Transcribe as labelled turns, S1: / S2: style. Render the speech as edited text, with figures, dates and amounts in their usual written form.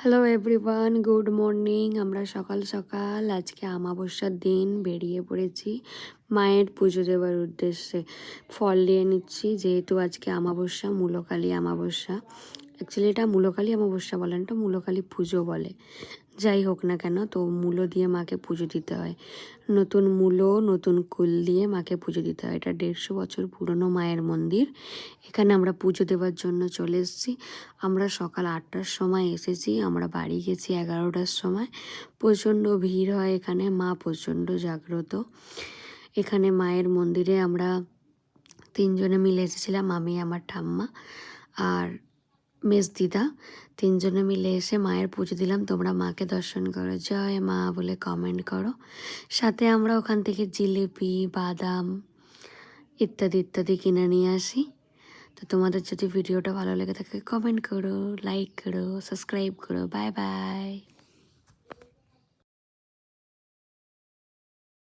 S1: Hello everyone, good morning. আমরা সকাল সকাল আজকে আমাবস্যার দিন বেরিয়ে পড়েছি মায়ের পুজো দেওয়ার উদ্দেশ্যে। ফল নিয়ে নিচ্ছি, যেহেতু আজকে আমাবস্যা, মূলকালী আমাবস্যা। অ্যাকচুয়ালি এটা মূলকালী আমাবস্যা বলে না, এটা মূলকালী পুজো বলে। যাই হোক না কেন, তো মূলো দিয়ে মাকে পুজো দিতে হয়। নতুন মূলো, নতুন কুল দিয়ে মাকে পুজো দিতে হয়। এটা 150 বছর পুরনো মায়ের মন্দির। এখানে আমরা পুজো দেওয়ার জন্য চলে এসেছি। আমরা সকাল 8টার সময় এসেছি, আমরা বাড়ি গেছি 11টার সময়। প্রচণ্ড ভিড় হয় এখানে, মা প্রচণ্ড জাগ্রত। এখানে মায়ের মন্দিরে আমরা 3জনে মিলে এসেছিলাম, আমি, আমার ঠাম্মা আর মেজ দিদা। 3জনে মিলে এসে মায়ের পুজো দিলাম। তোমরা মাকে দর্শন করো, জয় মা বলে কমেন্ট করো। সাথে আমরা ওখান থেকে জিলিপি, বাদাম ইত্যাদি ইত্যাদি কিনে নিয়ে আসি। তো তোমাদের যদি ভিডিওটা ভালো লেগে থাকে কমেন্ট করো, লাইক করো, সাবস্ক্রাইব করো। Bye bye.